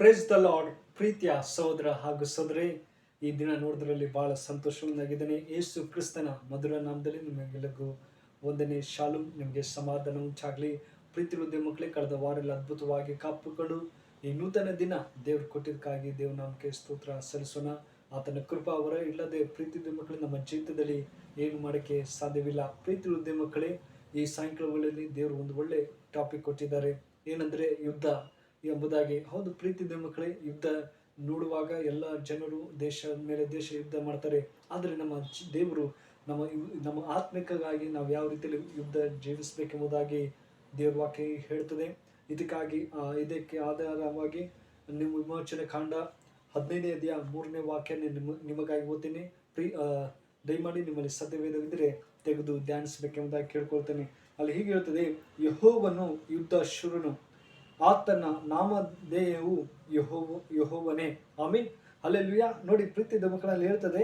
Praise the lord. ಪ್ರೀತಿಯ ಸಹೋದರ ಹಾಗೂ ಸಹೋದರಿ, ಈ ದಿನ ನೋಡಿದ್ರಲ್ಲಿ ಬಹಳ ಸಂತೋಷವಾಗಿದ್ದೇನೆ. ಯೇಸು ಕ್ರಿಸ್ತನ ಮಧುರ ನಾಮದಲ್ಲಿ ನಿಮಗೆಲ್ಲರಿಗೂ ಒಂದನೇ ಶಾಲೂಮ್. ನಿಮಗೆ ಸಮಾಧಾನ ಉಂಟಾಗಲಿ. ಪ್ರೀತಿ ಮಕ್ಕಳೇ, ಕಳೆದ ವಾರದಲ್ಲಿ ಅದ್ಭುತವಾಗಿ ಕಾಪಾಡಿಕೊಂಡು ಈ ನೂತನ ದಿನ ದೇವ್ರು ಕೊಟ್ಟಿದ್ದಕ್ಕಾಗಿ ದೇವ್ರ ನಾಮಕ್ಕೆ ಸ್ತೋತ್ರ ಸಲ್ಲಿಸೋಣ. ಆತನ ಕೃಪಾ ಹೊರ ಇಲ್ಲದೆ ಪ್ರೀತಿ ಮಕ್ಕಳೇ ನಮ್ಮ ಜೀವಿತದಲ್ಲಿ ಏನು ಮಾಡೋಕ್ಕೆ ಸಾಧ್ಯವಿಲ್ಲ. ಪ್ರೀತಿ ಮಕ್ಕಳೇ, ಈ ಸಾಯಂಕಾಲಗಳಲ್ಲಿ ದೇವರು ಒಂದು ಒಳ್ಳೆ ಟಾಪಿಕ್ ಕೊಟ್ಟಿದ್ದಾರೆ. ಏನಂದರೆ ಯುದ್ಧ ಎಂಬುದಾಗಿ. ಹೌದು ಪ್ರೀತಿ ಮಕ್ಕಳೇ, ಯುದ್ಧ ನೋಡುವಾಗ ಎಲ್ಲ ಜನರು ದೇಶ ಮೇಲೆ ದೇಶ ಯುದ್ಧ ಮಾಡ್ತಾರೆ. ಆದರೆ ನಮ್ಮ ದೇವರು ನಮ್ಮ ಆತ್ಮಿಕವಾಗಿ ನಾವು ಯಾವ ರೀತಿಯಲ್ಲಿ ಯುದ್ಧ ಜೀವಿಸಬೇಕೆಂಬುದಾಗಿ ದೇವ್ರ ವಾಕ್ಯ ಹೇಳ್ತದೆ. ಇದಕ್ಕೆ ಆಧಾರವಾಗಿ ನಿಮ್ಮ ವಿಮೋಚನೆ ಕಾಂಡ 15ನೇ ಅಧ್ಯಾಯ 3ನೇ ವಾಕ್ಯ ನಿಮಗಾಗಿ ಓದ್ತೀನಿ. ದಯಮಾಡಿ ನಿಮ್ಮಲ್ಲಿ ಸತ್ಯವೇದವಿದ್ದರೆ ತೆಗೆದು ಧ್ಯಾನಿಸಬೇಕೆಂಬುದಾಗಿ ಕೇಳ್ಕೊಳ್ತೇನೆ. ಅಲ್ಲಿ ಹೀಗೆ ಹೇಳ್ತದೆ, ಯೆಹೋವನು ಯುದ್ಧ ಶೂರನು, ಆತನ ನಾಮಧೇಯವು ಯೆಹೋವನೇ. ಆಮೀನ್, ಹಲ್ಲೆಲೂಯಾ. ನೋಡಿ ಪ್ರೀತಿ ಮಕ್ಕಳಲ್ಲಿ ಹೇಳ್ತದೆ,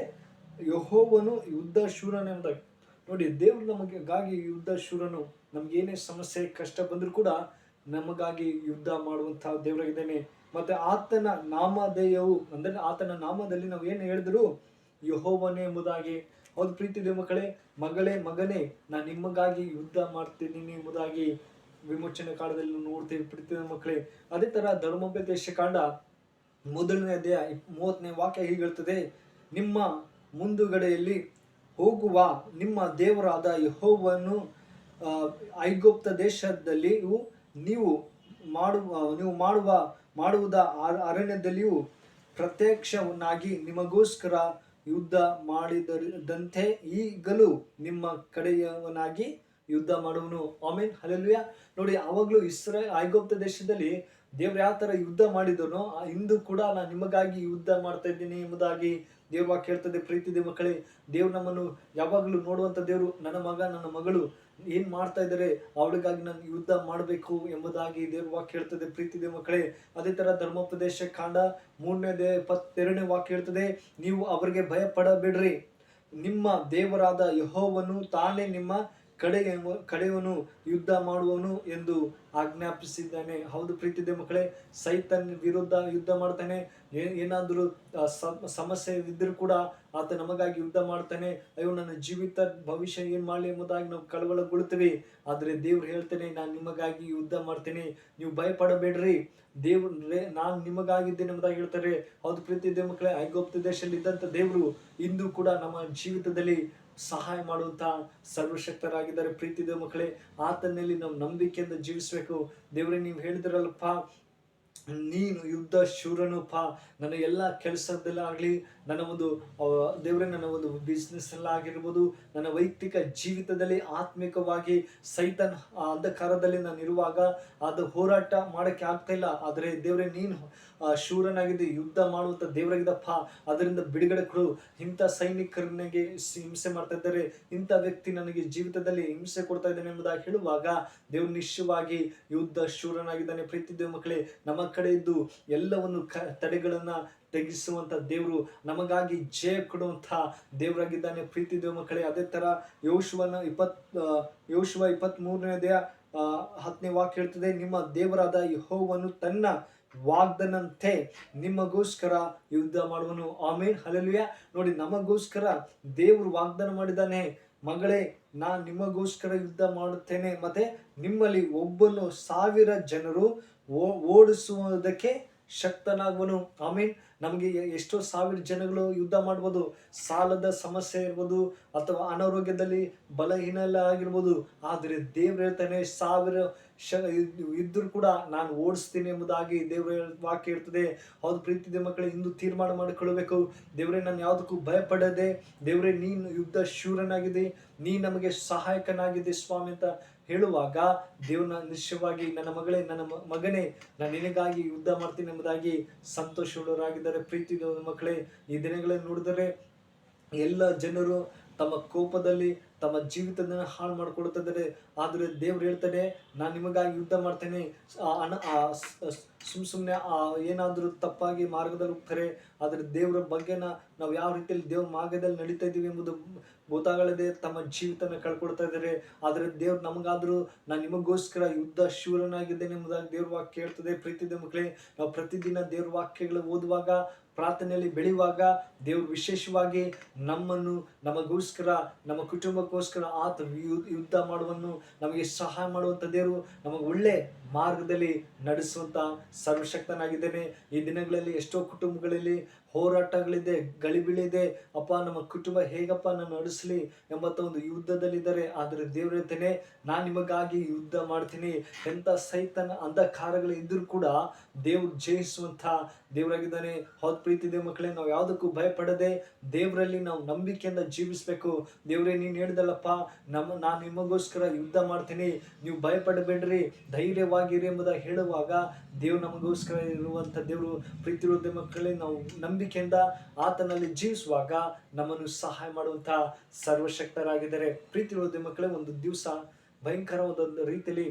ಯೆಹೋವನು ಯುದ್ಧ ಶೂರನೆಂಬುದಾಗಿ. ನೋಡಿ, ದೇವರು ನಮಗಾಗಿ ಯುದ್ಧ ಶೂರನು. ನಮ್ಗೇನೇ ಸಮಸ್ಯೆ ಕಷ್ಟ ಬಂದರೂ ಕೂಡ ನಮಗಾಗಿ ಯುದ್ಧ ಮಾಡುವಂತಹ ದೇವರಾಗಿದ್ದಾನೆ. ಮತ್ತೆ ಆತನ ನಾಮಧೇಯವು ಅಂದರೆ ಆತನ ನಾಮದಲ್ಲಿ ನಾವು ಏನು ಹೇಳಿದ್ರು ಯೆಹೋವನೇ ಎಂಬುದಾಗಿ. ಹೌದು ಪ್ರೀತಿ ಮಕ್ಕಳೇ, ಮಗನೇ ನಾನು ನಿಮಗಾಗಿ ಯುದ್ಧ ಮಾಡ್ತಿದ್ದೀನಿ ಎಂಬುದಾಗಿ ವಿಮೋಚನೆ ಕಾಲದಲ್ಲಿ ನೋಡ್ತೀವಿ ಪ್ರೀತಿ ಮಕ್ಕಳೇ. ಅದೇ ತರ ಧರ್ಮೋಪದೇಶ ಕಾಂಡ 1ನೇ ಅಧ್ಯಾಯ 30ನೇ ವಾಕ್ಯ ಹೀಗೆ ಹೇಳ್ತದೆ, ನಿಮ್ಮ ಮುಂದುಗಡೆಯಲ್ಲಿ ಹೋಗುವ ನಿಮ್ಮ ದೇವರಾದ ಯೆಹೋವನು ಐಗುಪ್ತ ದೇಶದಲ್ಲಿ ನೀವು ಮಾಡುವುದ ಅರಣ್ಯದಲ್ಲಿಯೂ ಪ್ರತ್ಯಕ್ಷವನ್ನಾಗಿ ನಿಮಗೋಸ್ಕರ ಯುದ್ಧ ಮಾಡಿದಂತೆ ಈಗಲೂ ನಿಮ್ಮ ಕಡೆಯವನಾಗಿ ಯುದ್ಧ ಮಾಡುವನು. ಆಮೇನ್, ಹಲ್ಲೆಲೂಯಾ. ನೋಡಿ, ಅವಾಗಲೂ ಐಗುಪ್ತ ದೇಶದಲ್ಲಿ ದೇವ್ರು ಯಾವ ತರ ಯುದ್ಧ ಮಾಡಿದನೋ ಇಂದು ಕೂಡ ನಾನು ನಿಮಗಾಗಿ ಯುದ್ಧ ಮಾಡ್ತಾ ಇದ್ದೀನಿ ಎಂಬುದಾಗಿ ದೇವ್ರ ವಾಕ್ಯ ಹೇಳ್ತದೆ. ಪ್ರೀತಿ ಮಕ್ಕಳೇ, ದೇವ್ರು ನಮ್ಮನ್ನು ಯಾವಾಗಲೂ ನೋಡುವಂತ ದೇವರು. ನನ್ನ ಮಗ ನನ್ನ ಮಗಳು ಏನ್ ಮಾಡ್ತಾ ಇದ್ದಾರೆ, ಅವಳಿಗಾಗಿ ನಾನು ಯುದ್ಧ ಮಾಡಬೇಕು ಎಂಬುದಾಗಿ ದೇವ್ರ ವಾಕ್ಯ ಹೇಳ್ತದೆ. ಪ್ರೀತಿ ಮಕ್ಕಳೇ, ಅದೇ ತರ ಧರ್ಮೋಪದೇಶ ಕಾಂಡ 3ನೇ ಅಧ್ಯಾಯ 22ನೇ ವಾಕ್ಯ ಹೇಳ್ತದೆ, ನೀವು ಅವರಿಗೆ ಭಯ ಪಡಬೇಡ್ರಿ, ನಿಮ್ಮ ದೇವರಾದ ಯೆಹೋವನು ತಾನೇ ನಿಮ್ಮ ಕಡೆಯವನು ಯುದ್ಧ ಮಾಡುವನು ಎಂದು ಆಜ್ಞಾಪಿಸಿದ್ದಾನೆ. ಹೌದು ಪ್ರೀತಿ ಮಕ್ಕಳೇ, ಸೈತನ್ ವಿರುದ್ಧ ಯುದ್ಧ ಮಾಡ್ತಾನೆ. ಏನಾದರೂ ಸಮಸ್ಯೆ ಇದ್ರೂ ಕೂಡ ಆತ ನಮಗಾಗಿ ಯುದ್ಧ ಮಾಡ್ತಾನೆ. ಅಯ್ಯೋ ನನ್ನ ಜೀವಿತ ಭವಿಷ್ಯ ಏನ್ ಮಾಡಲಿ ಎಂಬುದಾಗಿ ನಾವು ಕಳವಳಗೊಳ್ತೀವಿ. ಆದ್ರೆ ದೇವ್ರು ಹೇಳ್ತೇನೆ, ನಾನು ನಿಮಗಾಗಿ ಯುದ್ಧ ಮಾಡ್ತೇನೆ, ನೀವು ಭಯ ಪಡಬೇಡ್ರಿ, ದೇವ್ರೇ ನಾನು ನಿಮಗಾಗಿದ್ದೇನೆ ಎಂಬುದಾಗಿ ಹೇಳ್ತಾರೆ. ಹೌದು ಪ್ರೀತಿ ಮಕ್ಕಳೇ, ಐಗುಪ್ತ ದೇಶದಲ್ಲಿ ಇದ್ದಂತ ದೇವರು ಇಂದು ಕೂಡ ನಮ್ಮ ಜೀವಿತದಲ್ಲಿ ಸಹಾಯ ಮಾಡುವಂತಹ ಸರ್ವಶಕ್ತರಾಗಿದ್ದಾರೆ. ಪ್ರೀತಿ ಮಕ್ಕಳೇ, ಆತನಲ್ಲಿ ನಾವು ನಂಬಿಕೆಯಿಂದ ಜೀವಿಸಬೇಕು. ದೇವರೇ, ನೀವು ಹೇಳಿದ್ರಲ್ಲಪ್ಪ, ನೀನು ಯುದ್ಧ ಶೂರನುಪ್ಪ. ನನ್ನ ಎಲ್ಲ ಕೆಲಸದಲ್ಲಾಗಲಿ, ನನ್ನ ಒಂದು ದೇವರೇ, ನನ್ನ ಒಂದು ಬಿಸ್ನೆಸ್ ಎಲ್ಲ ಆಗಿರ್ಬೋದು, ನನ್ನ ವೈಯಕ್ತಿಕ ಜೀವಿತದಲ್ಲಿ ಆತ್ಮಿಕವಾಗಿ ಸೈತನ್ ಅಂಧಕಾರದಲ್ಲಿ ನಾನು ಇರುವಾಗ ಅದು ಹೋರಾಟ ಮಾಡೋಕ್ಕೆ ಆಗ್ತಾ ಇಲ್ಲ. ಆದರೆ ದೇವರೇ, ನೀನು ಶೂರನಾಗಿದ್ದು ಯುದ್ಧ ಮಾಡುವಂಥ ದೇವರಾಗಿದ್ದಪ್ಪ, ಅದರಿಂದ ಬಿಡುಗಡೆ ಕೊಡು. ಇಂಥ ಸೈನಿಕರನಿಗೆ ಹಿಂಸೆ ಮಾಡ್ತಾ ಇದ್ದಾರೆ, ಇಂಥ ವ್ಯಕ್ತಿ ನನಗೆ ಜೀವಿತದಲ್ಲಿ ಹಿಂಸೆ ಕೊಡ್ತಾ ಇದ್ದಾನೆ ಎಂಬುದಾಗಿ ಹೇಳುವಾಗ ದೇವ್ರು ನಿಶ್ಚಯವಾಗಿ ಯುದ್ಧ ಶೂರನಾಗಿದ್ದಾನೆ. ಪ್ರೀತಿ ಮಕ್ಕಳೇ, ನಮ್ಮ ಕಡೆ ಇದ್ದು ಎಲ್ಲವನ್ನು ತಡೆಗಳನ್ನ ತೆಗೆಸುವಂತ ದೇವರು, ನಮಗಾಗಿ ಜಯ ಕೊಡುವಂತ ದೇವರಾಗಿದ್ದಾನೆ. ಪ್ರೀತಿ ಮಕ್ಕಳೇ, ಅದೇ ತರ ಯೋಶುವ 23ನೇ ಅಧ್ಯಾಯ 10ನೇ ವಾಕ್ಯ ಹೇಳ್ತದೆ, ನಿಮ್ಮ ದೇವರಾದ ಯೆಹೋವನು ತನ್ನ ವಾಗ್ದನಂತೆ ನಿಮಗೋಸ್ಕರ ಯುದ್ಧ ಮಾಡುವನು. ಆಮೇನ್, ಹಲ್ಲೆಲೂಯಾ. ನೋಡಿ, ನಮಗೋಸ್ಕರ ದೇವರು ವಾಗ್ದಾನ ಮಾಡಿದ್ದಾನೆ, ಮಗಳೇ ನಾನು ನಿಮಗೋಸ್ಕರ ಯುದ್ಧ ಮಾಡುತ್ತೇನೆ, ಮತ್ತೆ ನಿಮ್ಮಲ್ಲಿ ಒಬ್ಬನು 1000 ಜನರು ಓಡಿಸುವುದಕ್ಕೆ ಶಕ್ತನಾಗುವನು. ಆಮೀನ್. ನಮಗೆ ಎಷ್ಟೋ 1000 ಜನಗಳು ಯುದ್ಧ ಮಾಡ್ಬೋದು. ಸಾಲದ ಸಮಸ್ಯೆ ಇರ್ಬೋದು, ಅಥವಾ ಅನಾರೋಗ್ಯದಲ್ಲಿ ಬಲಹೀನಲ್ಲ ಆಗಿರ್ಬೋದು. ಆದರೆ ದೇವ್ರು ಹೇಳ್ತಾನೆ, 1000 ಇದ್ರೂ ಕೂಡ ನಾನು ಓಡಿಸ್ತೀನಿ ಎಂಬುದಾಗಿ ದೇವ್ರ ವಾಕ್ಯ ಇರ್ತದೆ. ಹೌದು ಪ್ರೀತಿ ಮಕ್ಕಳೇ, ಇಂದು ತೀರ್ಮಾನ ಮಾಡಿಕೊಳ್ಳಬೇಕು. ದೇವರೇ, ನಾನು ಯಾವುದಕ್ಕೂ ಭಯಪಡದೆ, ದೇವರೇ ನೀನು ಯುದ್ಧ ಶೂರನಾಗಿದೆ, ನೀ ನಮಗೆ ಸಹಾಯಕನಾಗಿದೆ ಸ್ವಾಮಿ ಅಂತ ಹೇಳುವಾಗ ದೇವ್ರನ್ನ ನಿಶ್ಚಯವಾಗಿ, ನನ್ನ ಮಗಳೇ, ನನ್ನ ಮಗನೇ, ನಾನು ನಿನಗಾಗಿ ಯುದ್ಧ ಮಾಡ್ತೀನಿ ಎಂಬುದಾಗಿ ಸಂತೋಷವುಳ್ಳವರಾಗಿದ್ದಾರೆ. ಪ್ರೀತಿ ಮಕ್ಕಳೇ, ಈ ದಿನಗಳಲ್ಲಿ ನೋಡಿದರೆ ಎಲ್ಲ ಜನರು ತಮ್ಮ ಕೋಪದಲ್ಲಿ ತಮ್ಮ ಜೀವಿತದ ಹಾಳು ಮಾಡ್ಕೊಳ್ತಿದ್ದಾರೆ. ಆದರೆ ದೇವ್ರು ಹೇಳ್ತಾನೆ, ನಾನು ನಿಮಗಾಗಿ ಯುದ್ಧ ಮಾಡ್ತೇನೆ. ಸುಮ್ಮನೆ ಏನಾದರೂ ತಪ್ಪಾಗಿ ಮಾರ್ಗದಲ್ಲಿ ಹೋಗ್ತಾರೆ, ಆದರೆ ದೇವರ ಬಗ್ಗೆನ ನಾವು ಯಾವ ರೀತಿಯಲ್ಲಿ ದೇವ್ರ ಮಾರ್ಗದಲ್ಲಿ ನಡೀತಾ ಇದ್ದೀವಿ ಎಂಬುದು ಗೊತ್ತಾಗದೆ ತಮ್ಮ ಜೀವಿತನ ಕಳ್ಕೊಳ್ತಾ ಇದ್ದಾರೆ. ಆದರೆ ದೇವ್ರು ನಮಗಾದರೂ ನಾನು ನಿಮಗೋಸ್ಕರ ಯುದ್ಧ ಶೂರನಾಗಿದ್ದೇನೆ ಎಂಬುದಾಗಿ ದೇವ್ರ ವಾಕ್ಯ ಹೇಳ್ತದೆ. ಪ್ರೀತಿದ ಮಕ್ಕಳೇ, ನಾವು ಪ್ರತಿದಿನ ದೇವ್ರ ವಾಕ್ಯಗಳು ಓದುವಾಗ, ಪ್ರಾರ್ಥನೆಯಲ್ಲಿ ಬೆಳೆಯುವಾಗ, ದೇವರು ವಿಶೇಷವಾಗಿ ನಮ್ಮನ್ನು, ನಮಗೋಸ್ಕರ, ನಮ್ಮ ಕುಟುಂಬಕ್ಕೋಸ್ಕರ ಆತ ಯುದ್ಧ ಮಾಡುವನ್ನು ನಮಗೆ ಸಹಾಯ ಮಾಡುವಂಥ ದೇವರು, ನಮಗೆ ಒಳ್ಳೆ ಮಾರ್ಗದಲ್ಲಿ ನಡೆಸುವಂಥ ಸರ್ವಶಕ್ತನಾಗಿದ್ದೇನೆ. ಈ ದಿನಗಳಲ್ಲಿ ಎಷ್ಟೋ ಕುಟುಂಬಗಳಲ್ಲಿ ಹೋರಾಟಗಳಿದೆ, ಗಳಿಬಿಳಿದೆ. ಅಪ್ಪ, ನಮ್ಮ ಕುಟುಂಬ ಹೇಗಪ್ಪ ನಾನು ನಡೆಸಲಿ ಎಂಬಂಥ ಒಂದು ಯುದ್ಧದಲ್ಲಿದ್ದಾರೆ. ಆದರೆ ದೇವ್ರು ಹೇಳ್ತೇನೆ, ನಾನು ನಿಮಗಾಗಿ ಯುದ್ಧ ಮಾಡ್ತೀನಿ. ಎಂಥ ಸೈತನ ಅಂಧಕಾರಗಳು ಇದ್ದರೂ ಕೂಡ ದೇವ್ರು ಜಯಿಸುವಂಥ ದೇವರಾಗಿದ್ದಾನೆ. ಹೌದು ಪ್ರೀತಿದೆ ಮಕ್ಕಳೇ, ನಾವು ಯಾವುದಕ್ಕೂ ಭಯಪಡದೆ ದೇವರಲ್ಲಿ ನಾವು ನಂಬಿಕೆಯಿಂದ ಜೀವಿಸಬೇಕು. ದೇವರೇ, ನೀನು ಹೇಳ್ದಲ್ಲಪ್ಪ, ನಾನು ನಿಮಗೋಸ್ಕರ ಯುದ್ಧ ಮಾಡ್ತೀನಿ, ನೀವು ಭಯಪಡಬೇಡ್ರಿ, ಧೈರ್ಯವಾಗಿರಿ ಎಂಬುದಾಗಿ ಹೇಳುವಾಗ ದೇವ್ರು ನಮಗೋಸ್ಕರ ಇರುವಂಥ ದೇವರು. ಪ್ರೀತಿರೋದ ಮಕ್ಕಳೇ, ನಾವು ನಂಬಿಕೆಯಿಂದ ಆತನಲ್ಲಿ ಜೀವಿಸುವಾಗ ನಮ್ಮನ್ನು ಸಹಾಯ ಮಾಡುವಂಥ ಸರ್ವಶಕ್ತರಾಗಿದ್ದಾರೆ. ಪ್ರೀತಿರೋದ ಮಕ್ಕಳೇ, ಒಂದು ದಿವಸ ಭಯಂಕರವಾದ ರೀತಿಯಲ್ಲಿ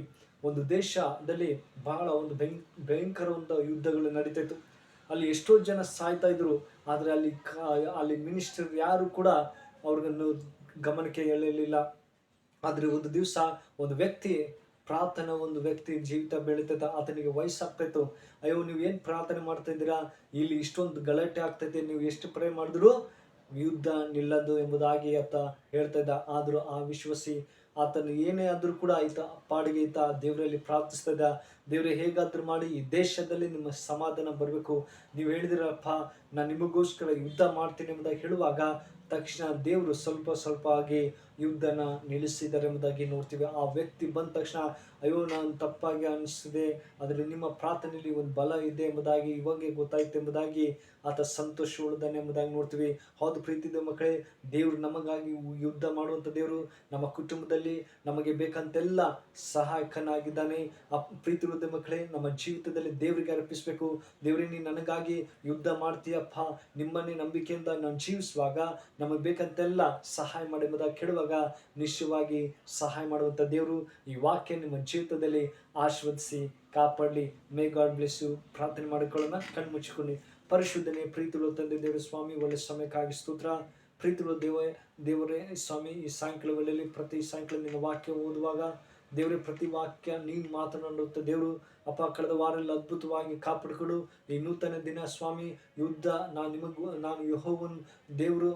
ಒಂದು ದೇಶದಲ್ಲಿ ಬಹಳ ಒಂದು ಭಯಂಕರ ಒಂದು ಯುದ್ಧಗಳು ನಡೀತಾ ಇತ್ತು. ಅಲ್ಲಿ ಎಷ್ಟೋ ಜನ ಸಾಯ್ತಾ ಇದ್ರು. ಆದರೆ ಅಲ್ಲಿ ಮಿನಿಸ್ಟರ್ ಯಾರು ಕೂಡ ಅವ್ರಿಗನ್ನು ಗಮನಕ್ಕೆ ಎಳೆಯಲಿಲ್ಲ. ಆದರೆ ಒಂದು ದಿವಸ ಒಂದು ವ್ಯಕ್ತಿ ಜೀವಿತ ಬೆಳೀತದ, ಆತನಿಗೆ ವಯಸ್ಸಾಗ್ತಾ ಇತ್ತು. ಅಯ್ಯೋ, ನೀವು ಏನು ಪ್ರಾರ್ಥನೆ ಮಾಡ್ತಾ ಇದ್ದೀರಾ, ಇಲ್ಲಿ ಇಷ್ಟೊಂದು ಗಲಾಟೆ ಆಗ್ತೈತೆ, ನೀವು ಎಷ್ಟು ಪ್ರೇ ಮಾಡಿದ್ರು ಯುದ್ಧ ನಿಲ್ಲದು ಎಂಬುದಾಗಿ ಆತ ಹೇಳ್ತಾ ಇದ್ದ. ಆದರೂ ಆ ವಿಶ್ವಾಸಿ ಆತನು ಏನೇ ಆದರೂ ಕೂಡ ಪಾಡಿಗೆ ದೇವರಲ್ಲಿ ಪ್ರಾರ್ಥಿಸ್ತಾ ಇದ್ದ. ದೇವರೇ, ಹೇಗಾದ್ರೂ ಮಾಡಿ ಈ ದೇಶದಲ್ಲಿ ನಿಮ್ಮ ಸಮಾಧಾನ ಬರಬೇಕು, ನೀವು ಹೇಳಿದಿರಪ್ಪ ನಾನು ನಿಮಗೋಸ್ಕರ ಯುದ್ಧ ಮಾಡ್ತೀನಿ ಎಂಬುದಾಗಿ ಹೇಳುವಾಗ ತಕ್ಷಣ ದೇವರು ಸ್ವಲ್ಪ ಆಗಿ ಯುದ್ಧನ ನಿಲ್ಲಿಸಿದ್ದಾರೆ ಎಂಬುದಾಗಿ ನೋಡ್ತೀವಿ. ಆ ವ್ಯಕ್ತಿ ಬಂದ ತಕ್ಷಣ, ಅಯ್ಯೋ, ನಾನು ತಪ್ಪಾಗಿ ಅನಿಸಿದೆ, ಆದರೆ ನಿಮ್ಮ ಪ್ರಾರ್ಥನೆಯಲ್ಲಿ ಒಂದು ಬಲ ಇದೆ ಎಂಬುದಾಗಿ ಇವಾಗೆ ಗೊತ್ತಾಯ್ತು ಎಂಬುದಾಗಿ ಆತ ಸಂತೋಷಗೊಳ್ಳುತ್ತಾನೆ ಎಂಬುದಾಗಿ ನೋಡ್ತೀವಿ. ಹೌದು ಪ್ರೀತಿದ ಮಕ್ಕಳೇ, ದೇವರು ನಮಗಾಗಿ ಯುದ್ಧ ಮಾಡುವಂಥ ದೇವರು. ನಮ್ಮ ಕುಟುಂಬದಲ್ಲಿ ನಮಗೆ ಬೇಕಂತೆಲ್ಲ ಸಹಾಯಕನಾಗಿದ್ದಾನೆ. ಆ ಪ್ರೀತಿಯ ಮಕ್ಕಳೇ, ನಮ್ಮ ಜೀವಿತದಲ್ಲಿ ದೇವರಿಗೆ ಅರ್ಪಿಸಬೇಕು. ದೇವರೇ, ನೀನು ನನಗಾಗಿ ಯುದ್ಧ ಮಾಡ್ತೀಯಪ್ಪ, ನಿಮ್ಮನ್ನೇ ನಂಬಿಕೆಯಿಂದ ನಾನು ಜೀವಿಸುವಾಗ ನಮಗೆ ಬೇಕಂತೆಲ್ಲ ಸಹಾಯ ಮಾಡಿ ಎಂಬುದಾಗಿ ಕೇಳುವಾಗ ನಿಶ್ಚಯವಾಗಿ ಸಹಾಯ ಮಾಡುವಂಥ ದೇವರು. ಈ ವಾಕ್ಯ ನಿಮ್ಮ ಜೀವಿತದಲ್ಲಿ ಆಶೀರ್ವದಿಸಿ ಕಾಪಾಡಲಿ. May God bless you. ಪ್ರಾರ್ಥನೆ ಮಾಡಿಕೊಳ್ಳೋಣ, ಕಣ್ಣು ಮುಚ್ಚಿಕೊಂಡು. ಪರಿಶುದ್ಧನೇ ಪ್ರೀತಿಗಳು ತಂದೆ ದೇವರು ಸ್ವಾಮಿ, ಒಳ್ಳೆ ಸಮಯಕ್ಕಾಗಿ ಸ್ತೋತ್ರ. ಪ್ರೀತಿಗಳು ದೇವರೇ ಸ್ವಾಮಿ, ಈ ಸಾಯಂಕಾಲ ವೇಳೆಯಲ್ಲಿ ಪ್ರತಿ ಸಾಯಂಕಾಲ ನಿನ್ನ ವಾಕ್ಯ ಓದುವಾಗ ದೇವರೇ, ಪ್ರತಿ ವಾಕ್ಯ ನೀನು ಮಾತನಾಡುತ್ತ ದೇವರು ಅಪ್ಪ, ಕಳೆದ ವಾರದಲ್ಲಿ ಅದ್ಭುತವಾಗಿ ಕಾಪಾಡಿಕೊಡು. ಈ ನೂತನ ದಿನ ಸ್ವಾಮಿ, ಯುದ್ಧ ನಾನು ಯೆಹೋವನು ದೇವರು,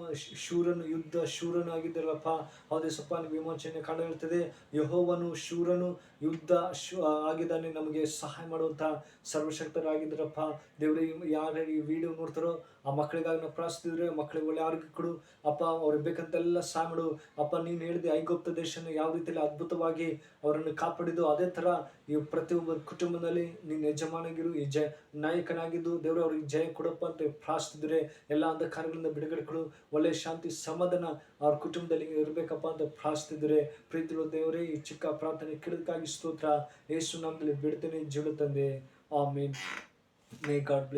ಯುದ್ಧ ಶೂರನು ಆಗಿದ್ದಾರಪ್ಪ. ಹೌದೇ ಸಪ್ಪ, ವಿಮೋಚನೆ ಕಂಡು ಹೇಳ್ತದೆ, ಯೆಹೋವನು ಶೂರನು, ಯುದ್ಧ ಆಗಿದ್ದಾನೆ, ನಮಗೆ ಸಹಾಯ ಮಾಡುವಂಥ ಸರ್ವಶಕ್ತರಾಗಿದ್ದಾರಪ್ಪ. ದೇವರೇ, ಯಾರು ಈ ವಿಡಿಯೋ ನೋಡ್ತಾರೋ ಆ ಮಕ್ಕಳಿಗಾಗಿ ನಾವು ಪ್ರಾರ್ಥಿಸಿದ್ರೆ ಮಕ್ಕಳಿಗೆ ಒಳ್ಳೆ ಆರೋಗ್ಯ ಕೊಡು ಅಪ್ಪ. ಅವ್ರಿಗೆ ಬೇಕಂತೆಲ್ಲ ಸಹಾಯ ಮಾಡು ಅಪ್ಪ. ನೀನು ಹೇಳಿದೆ ಐಗುಪ್ತ ದೇಶನ ಯಾವ ರೀತಿಯಲ್ಲಿ ಅದ್ಭುತವಾಗಿ ಅವರನ್ನು ಕಾಪಾಡಿದ್ದು, ಅದೇ ಥರ ಈ ಪ್ರತಿಯೊಬ್ಬರ ಕುಟುಂಬದಲ್ಲಿ ನೀನು ಯಜಮಾನಾಗಿರು, ನಾಯಕನಾಗಿದ್ದು ದೇವರು ಅವ್ರಿಗೆ ಜಯ ಕೊಡಪ್ಪ ಅಂತ ಪ್ರಾರ್ಥಿಸಿದ್ರೆ ಎಲ್ಲ ಅಂಧಕಾರಗಳಿಂದ ಬಿಡುಗಡೆ ಕೊಡು. ಒಳ್ಳೆಯ ಶಾಂತಿ ಸಮಾಧಾನ ಅವ್ರ ಕುಟುಂಬದಲ್ಲಿ ಇರಬೇಕಪ್ಪ ಅಂತ ಪ್ರಾರ್ಥಿಸಿದ್ರೆ ಪ್ರೀತಿರೋ ದೇವರೇ, ಈ ಚಿಕ್ಕ ಪ್ರಾರ್ಥನೆ ಕೇಳೋದಕ್ಕಾಗಿ ಸ್ತೋತ್ರ. ಯೇಸು ನಾಮದಲ್ಲಿ ಬಿಡ್ತೇನೆ, ಜೀವ ತಂದೆ, ಆಮೇನ್. May God bless.